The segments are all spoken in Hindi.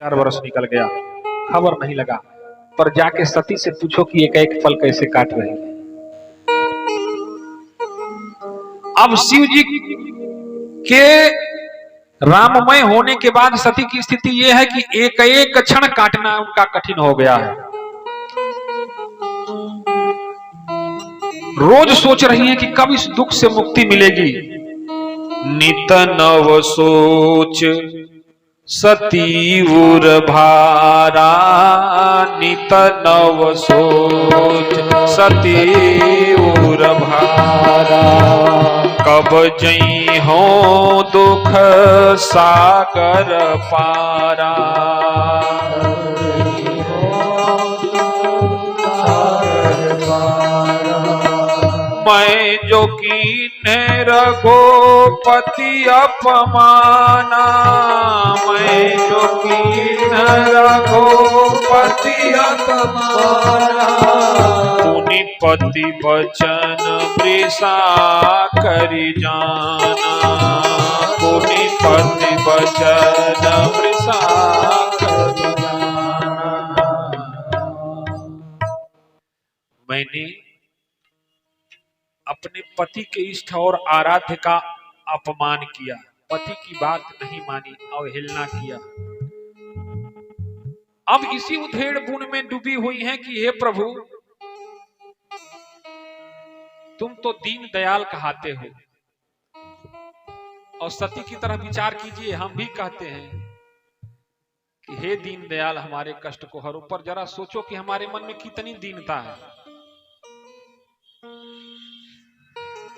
4 वर्ष निकल गया, खबर नहीं लगा। पर जाके सती से पूछो कि एक एक फल कैसे काट रही है। अब शिव जी के राममय होने के बाद सती की स्थिति यह है कि एक एक क्षण काटना उनका कठिन हो गया है। रोज सोच रही हैं कि कब इस दुख से मुक्ति मिलेगी। नित नव सोच सती उर भारा, नित नव सोच सती उर भारा। कब जई हो दुख सागर पारा, मैं जो कीन्हे रघुपति अपमाना, मैं जो कीन्हे रघुपति अपमाना। पुनि पति बचन वृषा करि जाना, पुनि पति बचन वृषा करि जाना। मैंने अपने पति के इष्ट और आराध्य का अपमान किया, पति की बात नहीं मानी, अवहेलना किया। अब इसी उधेड़ बुन में डूबी हुई हैं कि हे प्रभु, तुम तो दीन दयाल कहाते हो। और सती की तरह विचार कीजिए, हम भी कहते हैं कि हे दीन दयाल हमारे कष्ट को हरो, पर जरा सोचो कि हमारे मन में कितनी दीनता है।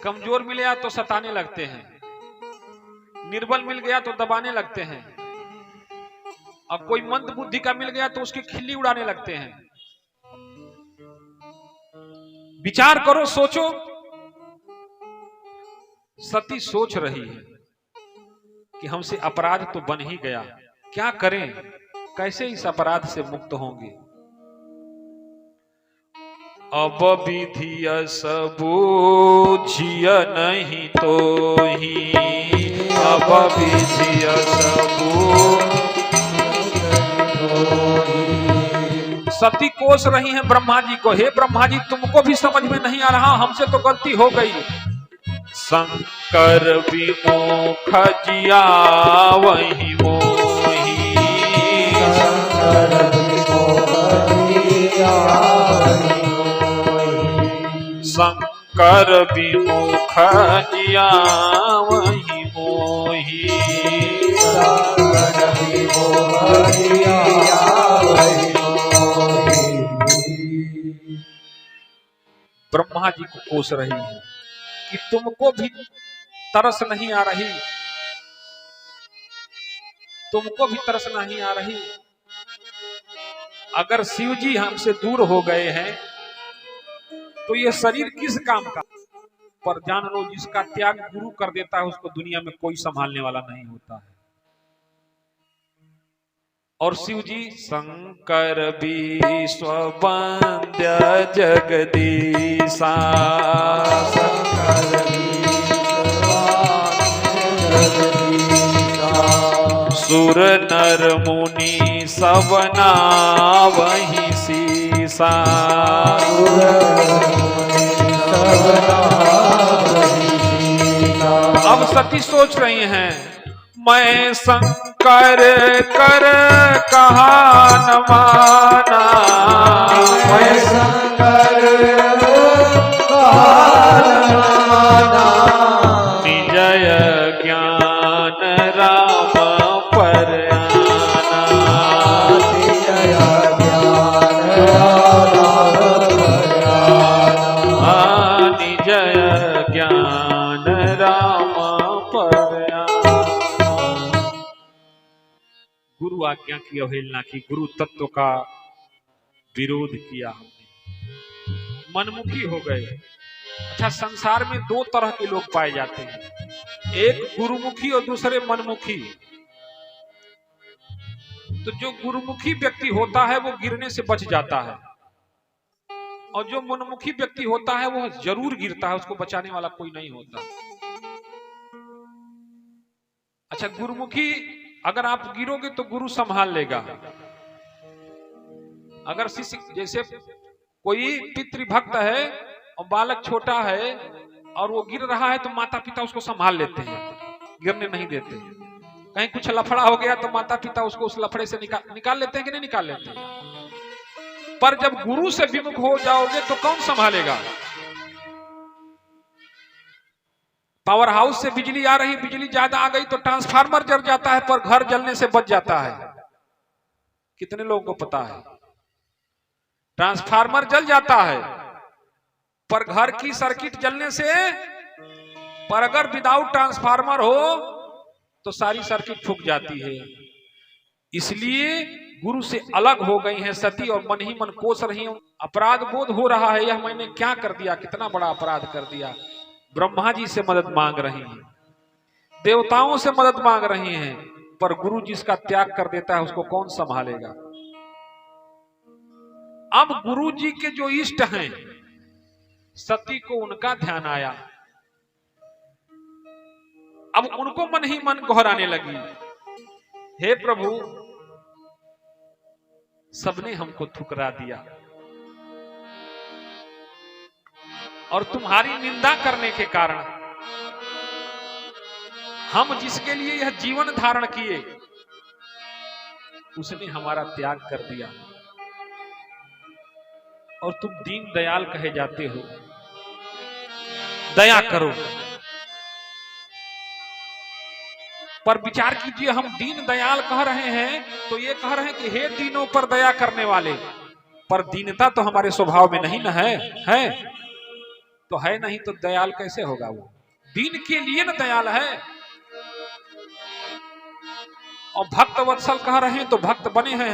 कमजोर मिल गया तो सताने लगते हैं, निर्बल मिल गया तो दबाने लगते हैं, अब कोई मंद बुद्धि का मिल गया तो उसकी खिल्ली उड़ाने लगते हैं। विचार करो, सोचो। सती सोच रही है कि हमसे अपराध तो बन ही गया, क्या करें, कैसे इस अपराध से मुक्त होंगे। अब विधि सबूझिय नहीं तो ही, अब विधि सती कोस रही हैं ब्रह्मा जी को, हे ब्रह्मा जी तुमको भी समझ में नहीं आ रहा, हमसे तो गलती हो गई। शंकर विमुख जिया वही मोही, शंकर शंकर विमुख जिया वही मोही, शंकर विमुख जिया वही मोही। ब्रह्मा जी को कोस रही है कि तुमको भी तरस नहीं आ रही, तुमको भी तरस नहीं आ रही। अगर शिव जी हमसे दूर हो गए हैं तो ये शरीर किस काम का। पर जान लो, जिसका त्याग गुरु कर देता है उसको दुनिया में कोई संभालने वाला नहीं होता है। और शिव जी शंकर विश्व वंद्य जगदीशा, शंकर सुर नर मुनि सबना वही सीसा, अब सती सोच रही हैं, मैं शंकर कर कहा न माना, मैं शंकर कहा न माना। निजय ज्ञान राम पर आना, निजय ज्ञान राम पर आना, निजय ज्ञान राम पर आना। गुरु आज्ञा की अवहेलना की, गुरु तत्व का विरोध किया हमने, मनमुखी हो गए। अच्छा, संसार में दो तरह के लोग पाए जाते हैं, एक गुरुमुखी और दूसरे मनमुखी। तो जो गुरुमुखी व्यक्ति होता है वो गिरने से बच जाता है, और जो मनमुखी व्यक्ति होता है वो जरूर गिरता है, उसको बचाने वाला कोई नहीं होता। अच्छा, गुरुमुखी अगर आप गिरोगे तो गुरु संभाल लेगा। अगर शिष्य, जैसे कोई पितृभक्त है और बालक छोटा है और वो गिर रहा है तो माता पिता उसको संभाल लेते हैं, गिरने नहीं देते। कहीं कुछ लफड़ा हो गया तो माता पिता उसको उस लफड़े से निकाल लेते हैं कि नहीं निकाल लेते हैं। पर जब गुरु से विमुख हो जाओगे तो कौन संभालेगा? पावर हाउस से बिजली आ रही, बिजली ज्यादा आ गई तो ट्रांसफार्मर जल जाता है, पर घर जलने से बच जाता है। कितने लोगों को पता है? ट्रांसफार्मर जल जाता है पर घर की सर्किट जलने से, पर अगर विदाउट ट्रांसफार्मर हो तो सारी सर्किट फूक जाती है। इसलिए गुरु से अलग हो गई हैं सती और मन ही मन कोस रही हूं। अपराध बोध हो रहा है, यह मैंने क्या कर दिया, कितना बड़ा अपराध कर दिया। ब्रह्मा जी से मदद मांग रही हैं, देवताओं से मदद मांग रही हैं, पर गुरु जिसका त्याग कर देता है उसको कौन संभालेगा? अब गुरु जी के जो इष्ट हैं, सती को उनका ध्यान आया। अब उनको मन ही मन गोहराने लगी, हे प्रभु, सबने हमको ठुकरा दिया और तुम्हारी निंदा करने के कारण हम जिसके लिए यह जीवन धारण किए उसने हमारा त्याग कर दिया और तुम दीन दयाल कहे जाते हो, दया करो। पर विचार कीजिए, हम दीन दयाल कह रहे हैं तो ये कह रहे हैं कि हे दीनों पर दया करने वाले, पर दीनता तो हमारे स्वभाव में नहीं ना है तो है नहीं तो दयाल कैसे होगा? वो दीन के लिए ना दयाल है। और भक्त वत्सल कह रहे हैं तो भक्त बने हैं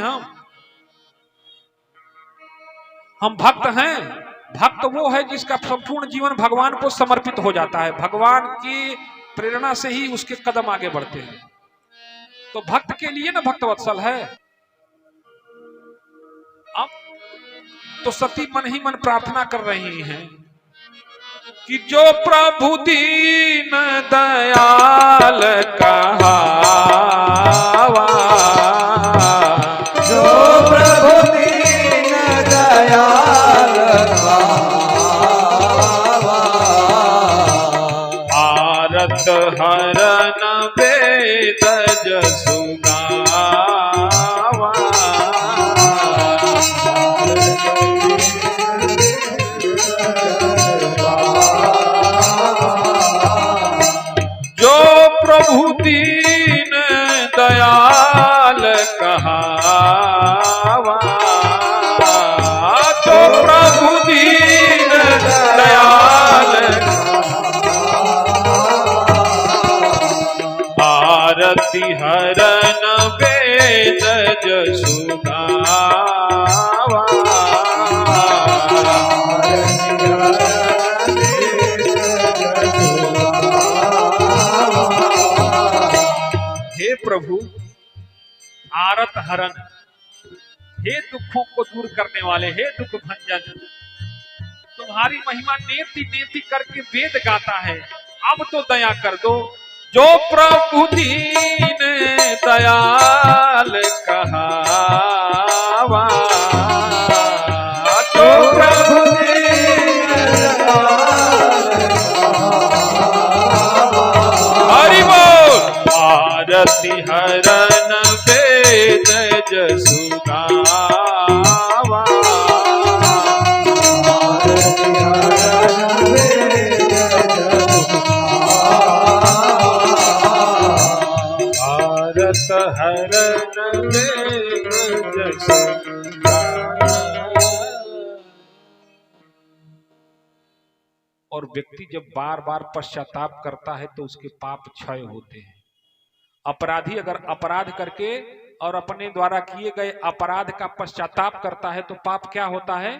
हम भक्त हैं। भक्त वो है जिसका संपूर्ण जीवन भगवान को समर्पित हो जाता है, भगवान की प्रेरणा से ही उसके कदम आगे बढ़ते हैं। तो भक्त के लिए ना भक्त वत्सल है। अब तो सती मन ही मन प्रार्थना कर रही हैं कि जो प्रभु दीन दयाल कहावा, जो प्रभु दीन दयाल कहावा, आरत हरन वेद जसु गावा, जो प्रभु दीन दयाल कहावा, जो प्रभु दीन दयाल, आरती हरन वेद जसु गावा, हे प्रभु आरत हरन, हे दुखों को दूर करने वाले, हे दुख भंजन, तुम्हारी महिमा नेति नेति करके वेद गाता है, अब तो दया कर दो। जो प्रभु दीन दयाल कहावा, जो प्रभु दीन हरि बोल, आरती हरन वेद जसु गावा, आरत हरन वेद जसु गावा। और व्यक्ति जब बार बार पश्चाताप करता है तो उसके पाप क्षय होते हैं। अपराधी अगर अपराध करके और अपने द्वारा किए गए अपराध का पश्चाताप करता है तो पाप क्या होता है?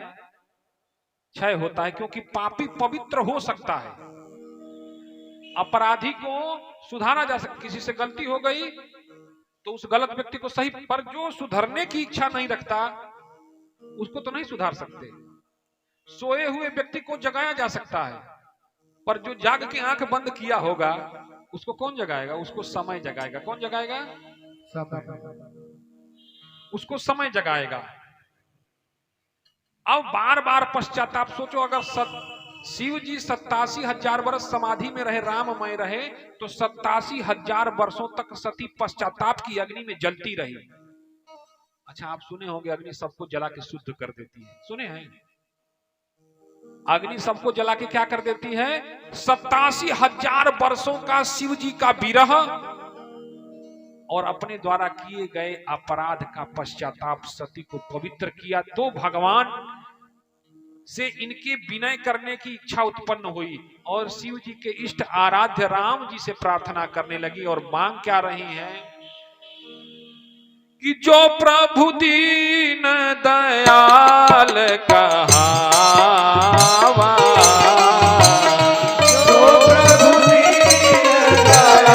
क्षय होता है, क्योंकि पापी पवित्र हो सकता है। अपराधी को सुधारा जा सकता, किसी से गलती हो गई तो उस गलत व्यक्ति को सही, पर जो सुधरने की इच्छा नहीं रखता उसको तो नहीं सुधार सकते। सोए हुए व्यक्ति को जगाया जा सकता है, पर जो जाग के आंख बंद किया होगा उसको कौन जगाएगा? उसको समय जगाएगा। कौन जगाएगा? उसको समय जगाएगा। अब बार बार पश्चाताप, सोचो अगर शिव जी 87,000 वर्ष समाधि में रहे, राममय रहे, तो 87,000 वर्षों तक सती पश्चाताप की अग्नि में जलती रही। अच्छा, आप सुने होंगे अग्नि सबको जला के शुद्ध कर देती है, सुने हैं? अग्नि सबको जला के क्या कर देती है? 87,000 वर्षों का शिव जी का विरह और अपने द्वारा किए गए अपराध का पश्चाताप सती को पवित्र किया, तो भगवान से इनके विनय करने की इच्छा उत्पन्न हुई और शिव जी के इष्ट आराध्य राम जी से प्रार्थना करने लगी। और मांग क्या रही है कि जो प्रभु दीन दयाल कहावा, जो प्रभु दीन दयाल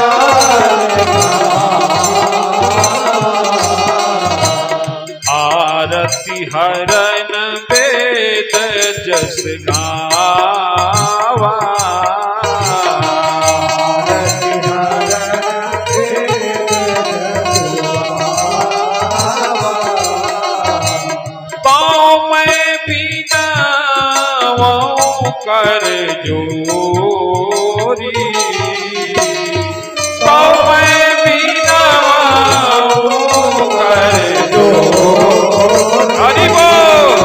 आरती हरन वेद जस गावा, कर जोरी, तो मैं बिना कर जोरी, हरि बोल।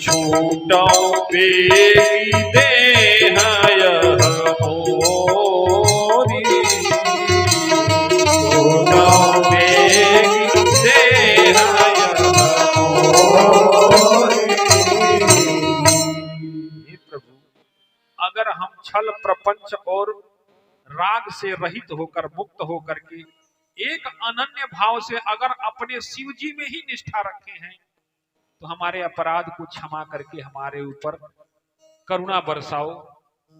छूटो बेगी देह मोरी, छूटो बेगी देह अगर हम छल प्रपंच और राग से रहित होकर, मुक्त होकर के एक अनन्य भाव से अगर अपने शिव जी में ही निष्ठा रखे हैं, तो हमारे अपराध को क्षमा करके हमारे ऊपर करुणा बरसाओ।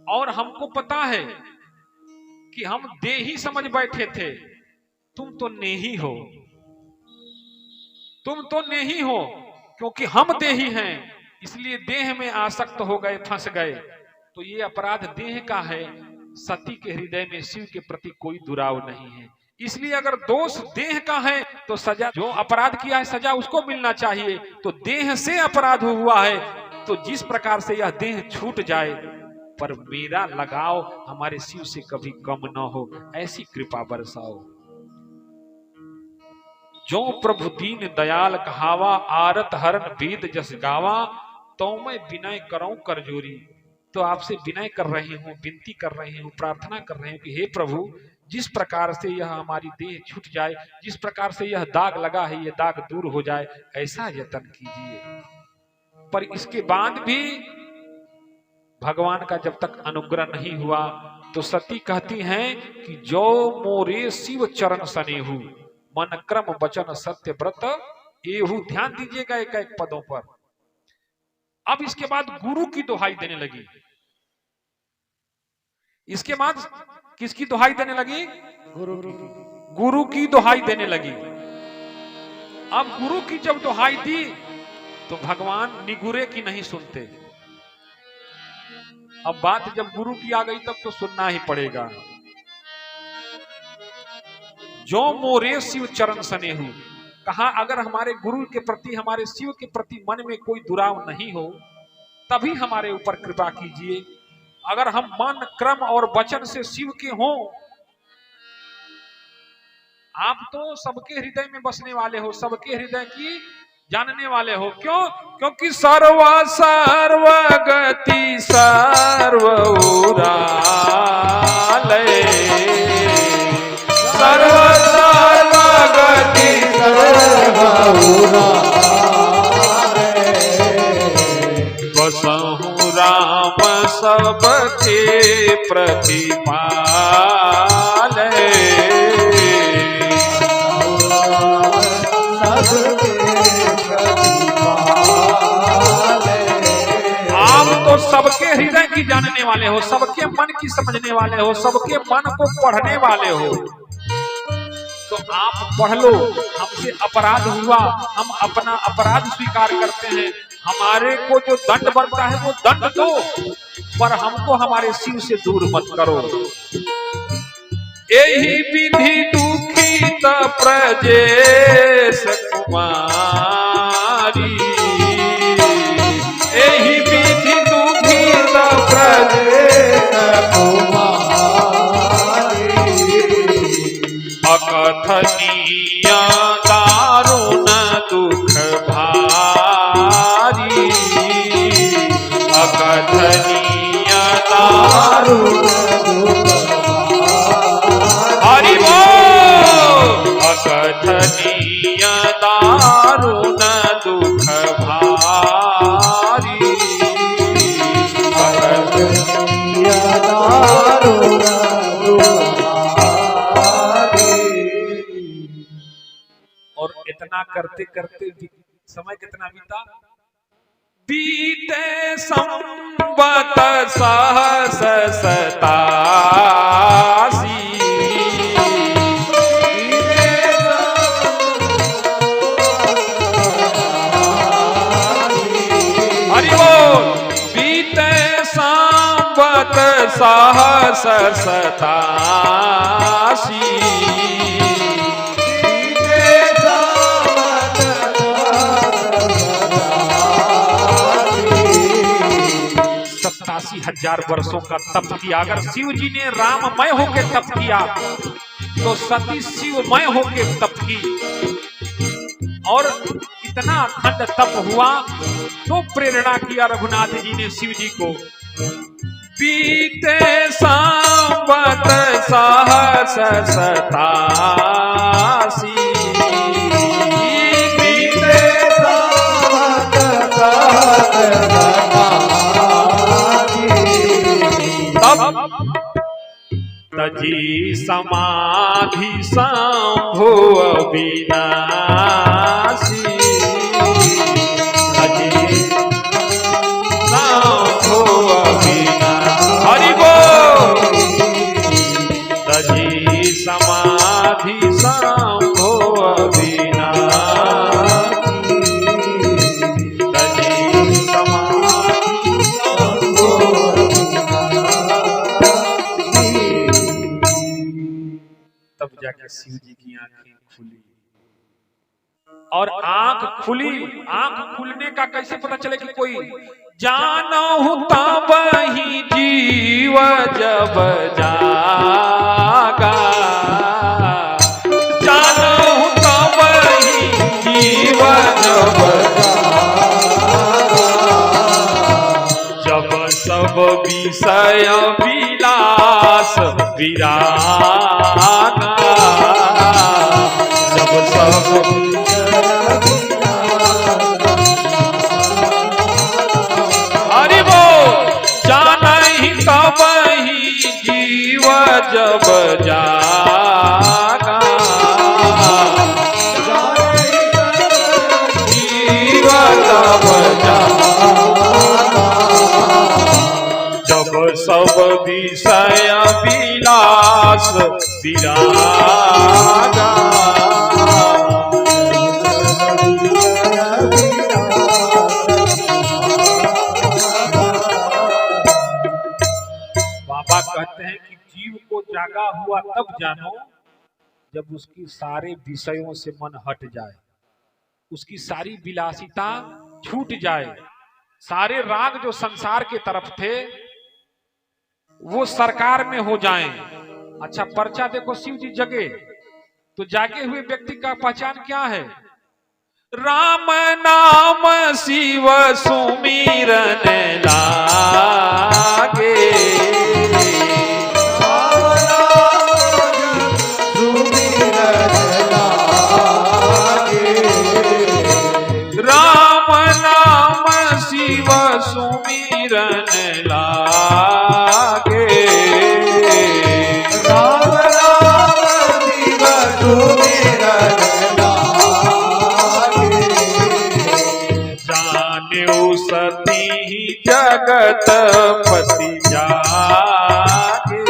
और हमको पता है कि हम देही समझ बैठे थे, तुम तो नेही हो, तुम तो नेही हो, क्योंकि हम देही हैं, इसलिए देह में आसक्त हो गए, फंस गए। तो ये अपराध देह का है, सती के हृदय में शिव के प्रति कोई दुराव नहीं है। इसलिए अगर दोष देह का है तो सजा, जो अपराध किया है सजा उसको मिलना चाहिए। तो देह से अपराध हुआ है, तो जिस प्रकार से यह देह छूट जाए पर मेरा लगाव हमारे शिव से कभी कम न हो, ऐसी कृपा बरसाओ। जो प्रभु दीन दयाल कहावा, आरत हरन वेद जस गावा, तो मैं विनय करऊं कर जोरी। तो आपसे विनय कर रही हूं, विनती कर रही हूं, प्रार्थना कर रही हूं कि हे प्रभु, जिस प्रकार से यह हमारी देह छूट जाए, जिस प्रकार से यह दाग लगा है, यह दाग दूर हो जाए, ऐसा यत्न कीजिए। पर इसके बाद भी भगवान का जब तक अनुग्रह नहीं हुआ, तो सती कहती हैं कि जो मोरे शिव चरण सनेहु, मन क्रम वचन सत्य व्रत एहू। ध्यान दीजिएगा एक एक पदों पर। अब इसके बाद गुरु की दुहाई देने लगी। इसके बाद किसकी दुहाई देने लगी? गुरु की दुहाई देने लगी। अब गुरु की जब दुहाई दी तो भगवान निगुरे की नहीं सुनते। अब बात जब गुरु की आ गई तब तो सुनना ही पड़ेगा। जो मोरे शिव चरण सनेहु, कहा अगर हमारे गुरु के प्रति, हमारे शिव के प्रति मन में कोई दुराव नहीं हो, तभी हमारे ऊपर कृपा कीजिए। अगर हम मन क्रम और वचन से शिव के हों, आप तो सबके हृदय में बसने वाले हो, सबके हृदय की जानने वाले हो। क्यों? क्योंकि सर्वा सर्वगति सर्वउरालय, सर्व सर्वगति सर्वउरालय, बसहु राम सबके प्रतिपालय। आप तो सबके हृदय की जानने वाले हो, सबके मन की समझने वाले हो, सबके मन को पढ़ने वाले हो। तो आप पढ़ लो, हमसे अपराध हुआ, हम अपना अपराध स्वीकार करते हैं, हमारे को जो दंड बनता है वो दंड दो, पर हमको हमारे शिव से दूर मत करो। एही विधि दुखित प्रजेश कुमारी, एही विधि दुखित प्रजेश कुमारी, अकथनीय दारुण दुख भारी, अकथनीय दारुण हरि बोल, अकथनीय दारुण दुख भारी, अकथनीय दारुण दुख भारी। और इतना करते करते समय कितना बीता, बीते संवत सहस सतासी, हरि बोल, बीते संवत सहस सतासी, सतासी हजार वर्षों का तप किया। अगर शिव जी ने राममय होके तप किया तो सती शिवमय होके तप की, और इतना अखंड तप हुआ तो प्रेरणा किया रघुनाथ जी ने शिव जी को। बीते संवत सहस सतासी, बीते संवत सहस तजी समाधि शंभु अविनाशी, तजी शंभु अविनाशी, हरि बोल, तजी समाधि शंभु अविनाशी, तजी समाधि शंभु। तब जाके शिव जी की आंखें खुली, और आंख खुली, आंख खुलने का कैसे पता चले कि कोई जानहु तब ही जीव जब जागा, जानहु तब ही जीव जब जब सब विषय विलास विरागा, जब सब हरि बोल, जानहि तब ही जीव जब जागा, जीव जब जागा, जब सब विषय विलास विरागा, बाबा कहते हैं कि जीव को जागा हुआ तब जानो जब उसकी सारे विषयों से मन हट जाए, उसकी सारी विलासिता छूट जाए, सारे राग जो संसार के तरफ थे वो सरकार में हो जाएं। अच्छा पर्चा देखो, शिव जी जगे तो जागे हुए व्यक्ति का पहचान क्या है? राम नाम शिव सुमिरन लागे, राम नाम शिव सुमिरन लागे, राम नाम शिव सुमिरन लागे, जान्यो सती जगत पति जागे,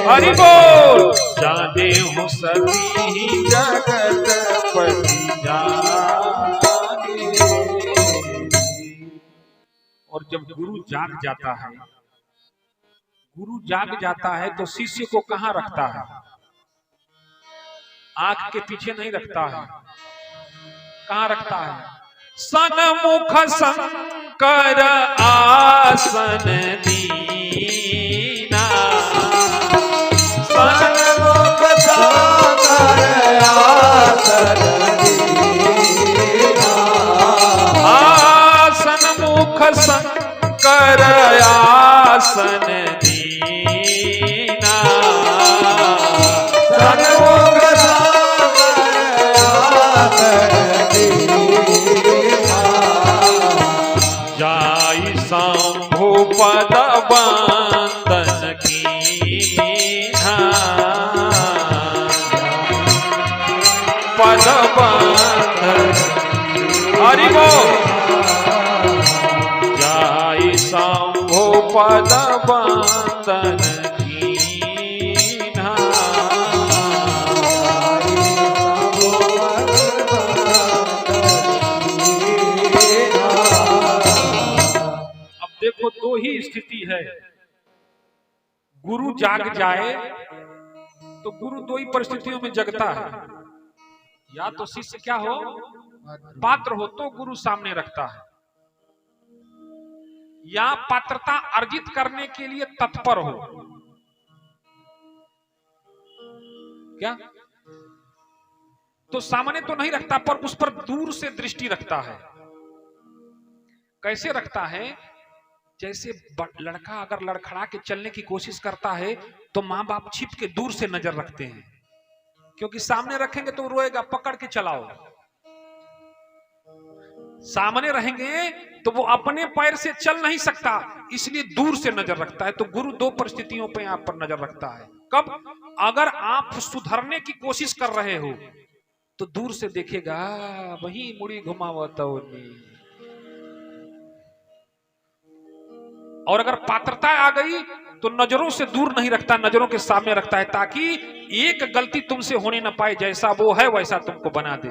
हरि बोल, जाने हो सती जगत पति जागे। जब गुरु जाग जाता है, गुरु जाग जाता है तो शिष्य को कहाँ रखता है? आंख के पीछे नहीं रखता है, कहाँ रखता है? सन्मुख शंकर आसन दीना, सन्मुख शंकर आसन दीना, सन्मुख शंकर आसन दीना, सन्मुख शंकर आसन दीना, जाई शंभु पद बंदन कीन्हा, पद बंदन हरि बोल, जाई शंभु पद बंदन कीन्हा। अब देखो दो ही स्थिति है, गुरु जाग जाए तो गुरु दो ही परिस्थितियों में जगता है, या तो शिष्य क्या हो, पात्र हो तो गुरु सामने रखता है, या पात्रता अर्जित करने के लिए तत्पर हो। क्या तो सामने तो नहीं रखता, पर उस पर दूर से दृष्टि रखता है। कैसे रखता है? जैसे लड़का अगर लड़खड़ा के चलने की कोशिश करता है तो माँ बाप छिप के दूर से नजर रखते हैं, क्योंकि सामने रखेंगे तो रोएगा, पकड़ के चलाओ। सामने रहेंगे तो वो अपने पैर से चल नहीं सकता, इसलिए दूर से नजर रखता है। तो गुरु दो परिस्थितियों पे आप पर नजर रखता है। कब? अगर आप सुधरने की कोशिश कर रहे हो तो दूर से देखेगा, वही मुड़ी घुमावत, और अगर पात्रता आ गई तो नजरों से दूर नहीं रखता, नजरों के सामने रखता है, ताकि एक गलती तुमसे होने न पाए, जैसा वो है वैसा तुमको बना दे।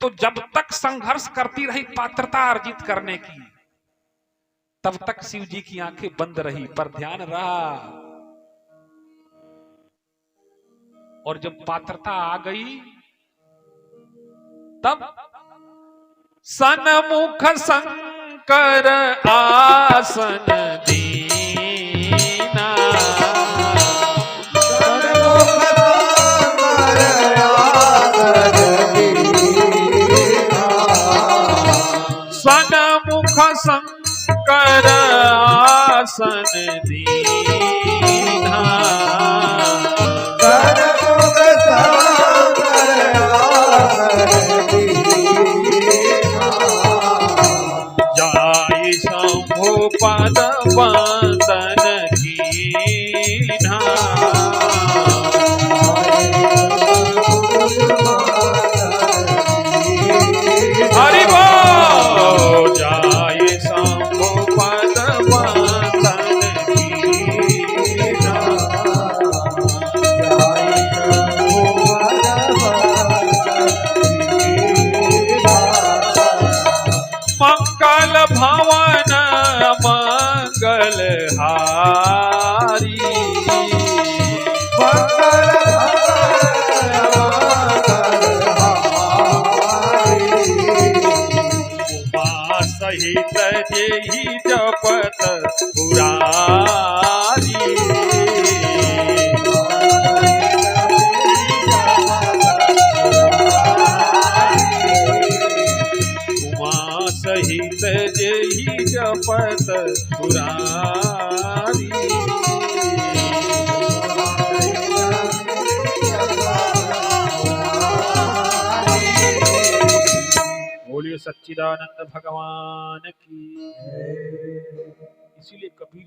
तो जब तक संघर्ष करती रही पात्रता अर्जित करने की, तब तक शिव जी की आंखें बंद रही, पर ध्यान रहा। और जब पात्रता आ गई तब सन्मुख शंकर आसन दीना, सन्मुख शंकर आसन दीना, सन्मुख शंकर आसन दीना, सन्मुख शंकर आसन दीना, जाई शंभु पद बंदन कीन्हा, हरि बोल, जाई शंभु पद बंदन कीन्हा, मंगल भवन मंगल हारी, मंगल उमा सहित जेहि जपत पुरारी, उमा सहित जेहि जपत पुरारी। बोलिए सच्चिदानंद भगवान की। इसीलिए कबीर